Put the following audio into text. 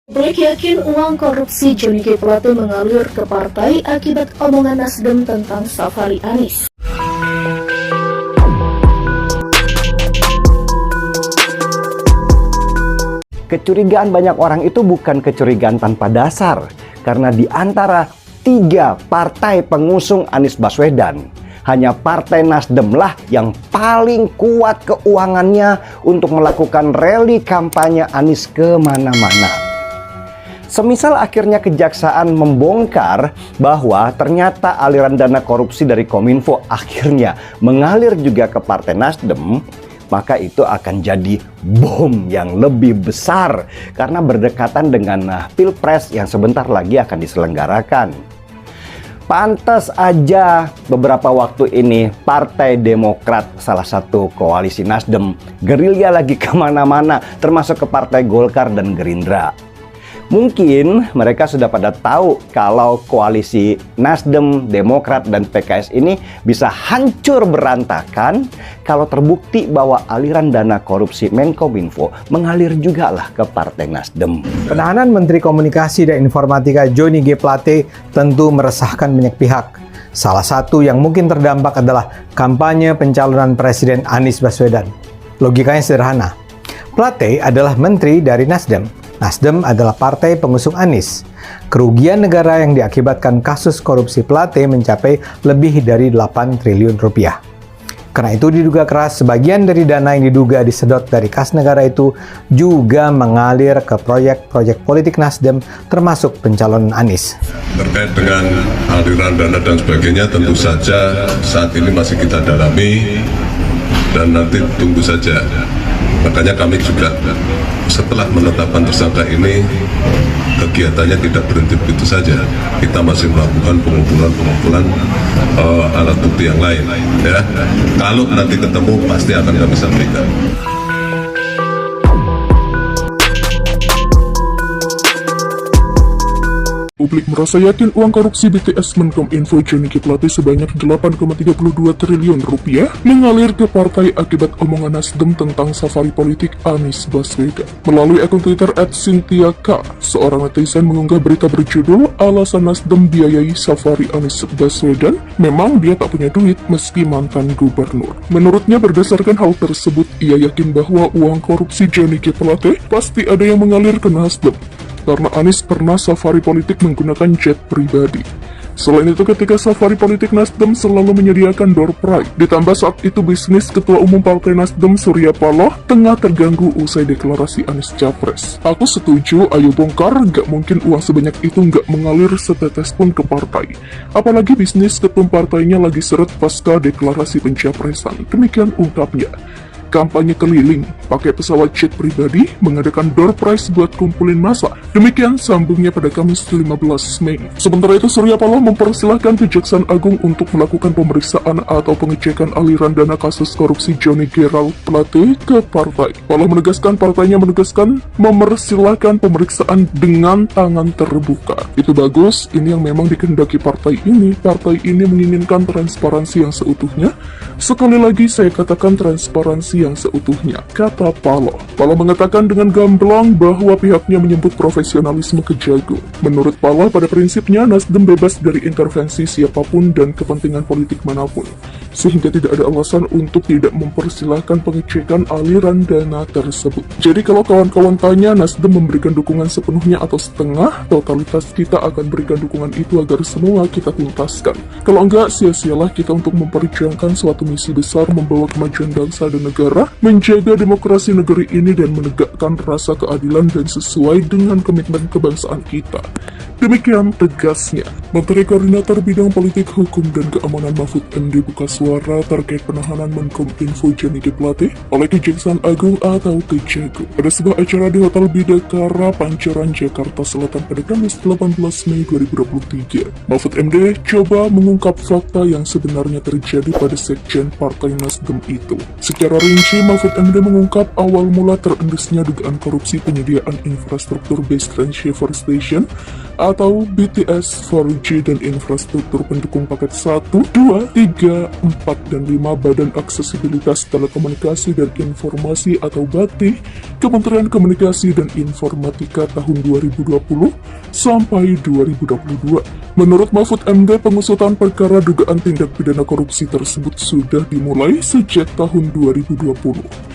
Publik yakin uang korupsi Johnny G. Plate mengalir ke partai akibat omongan Nasdem tentang safari Anies. Kecurigaan banyak orang itu bukan kecurigaan tanpa dasar, karena di antara 3 partai pengusung Anies Baswedan, hanya Partai Nasdem lah yang paling kuat keuangannya untuk melakukan rally kampanye Anies kemana-mana. Semisal akhirnya kejaksaan membongkar bahwa ternyata aliran dana korupsi dari Kominfo akhirnya mengalir juga ke Partai Nasdem, maka itu akan jadi bom yang lebih besar karena berdekatan dengan Pilpres yang sebentar lagi akan diselenggarakan. Pantas aja beberapa waktu ini Partai Demokrat, salah satu koalisi Nasdem, gerilya lagi kemana-mana, termasuk ke Partai Golkar dan Gerindra. Mungkin mereka sudah pada tahu kalau koalisi Nasdem, Demokrat, dan PKS ini bisa hancur berantakan kalau terbukti bahwa aliran dana korupsi Menkominfo mengalir juga lah ke Partai Nasdem. Penahanan Menteri Komunikasi dan Informatika Johnny G. Plate tentu meresahkan banyak pihak. Salah satu yang mungkin terdampak adalah kampanye pencalonan Presiden Anies Baswedan. Logikanya sederhana. Plate adalah menteri dari Nasdem. Nasdem adalah partai pengusung Anies. Kerugian negara yang diakibatkan kasus korupsi Plate mencapai lebih dari 8 triliun rupiah. Karena itu diduga keras sebagian dari dana yang diduga disedot dari kas negara itu juga mengalir ke proyek-proyek politik Nasdem termasuk pencalonan Anies. Terkait dengan aliran dana dan sebagainya tentu saja saat ini masih kita dalami dan nanti tunggu saja. Makanya kami juga setelah menetapkan tersangka ini kegiatannya tidak berhenti begitu saja. Kita masih melakukan pengumpulan alat bukti yang lain. Ya, kalau nanti ketemu pasti akan kami sampaikan. Publik merasa yakin uang korupsi BTS Menkominfo Johnny G. Plate sebanyak 8,32 triliun rupiah mengalir ke partai akibat omongan Nasdem tentang safari politik Anies Baswedan. Melalui akun Twitter @CynthiaK, seorang netizen mengunggah berita berjudul "Alasan Nasdem biayai safari Anies Baswedan, memang dia tak punya duit meski mantan gubernur." Menurutnya berdasarkan hal tersebut, ia yakin bahwa uang korupsi Johnny G. Plate pasti ada yang mengalir ke Nasdem, karena Anies pernah safari politik menggunakan jet pribadi. Selain itu, ketika safari politik Nasdem selalu menyediakan door prize. Ditambah saat itu bisnis Ketua Umum Partai Nasdem Surya Paloh tengah terganggu usai deklarasi Anies Capres. Aku setuju, ayo bongkar, gak mungkin uang sebanyak itu gak mengalir setetes pun ke partai. Apalagi bisnis ketum partainya lagi seret pasca deklarasi pencapresan. Demikian ungkapnya. Kampanye keliling, pakai pesawat jet pribadi, mengadakan door prize buat kumpulin massa. Demikian sambungnya pada Kamis 15 Mei. Sementara itu, Surya Paloh mempersilahkan Kejaksaan Agung untuk melakukan pemeriksaan atau pengecekan aliran dana kasus korupsi Johnny G. Plate ke partai. Paloh menegaskan partainya mempersilahkan pemeriksaan dengan tangan terbuka. Itu bagus, ini yang memang dikehendaki partai ini. Partai ini menginginkan transparansi yang seutuhnya. Sekali lagi saya katakan transparansi yang seutuhnya, kata Paloh. Paloh mengatakan dengan gamblang bahwa pihaknya menyebut profesionalisme kejagung. Menurut Paloh, pada prinsipnya Nasdem bebas dari intervensi siapapun dan kepentingan politik manapun, sehingga tidak ada alasan untuk tidak mempersilahkan pengecekan aliran dana tersebut. Jadi kalau kawan-kawan tanya Nasdem memberikan dukungan sepenuhnya atau setengah, totalitas kita akan berikan dukungan itu agar semua kita tuntaskan. Kalau enggak, sia-sialah kita untuk memperjuangkan suatu misi besar membawa kemajuan bangsa dan negara, menjaga demokrasi negeri ini dan menegakkan rasa keadilan dan sesuai dengan komitmen kebangsaan kita. Demikian tegasnya. Menteri Koordinator Bidang Politik, Hukum, dan Keamanan Mahfud MD buka suara terkait penahanan Menkominfo Johnny G. Plate oleh Kejaksaan Agung atau Kejagung pada sebuah acara di Hotel Bidakara, Pancoran, Jakarta Selatan pada Kamis 18 Mei 2023. Mahfud MD coba mengungkap fakta yang sebenarnya terjadi pada Sekjen Partai Nasdem itu. Secara rinci, Mahfud MD mengungkap awal mula terendusnya dugaan korupsi penyediaan infrastruktur base transceiver station atau BTS 4G dan infrastruktur pendukung paket 1, 2, 3, 4, dan 5 Badan Aksesibilitas Telekomunikasi dan Informasi atau BATI, Kementerian Komunikasi dan Informatika tahun 2020 sampai 2022. Menurut Mahfud MD, pengusutan perkara dugaan tindak pidana korupsi tersebut sudah dimulai sejak tahun 2020.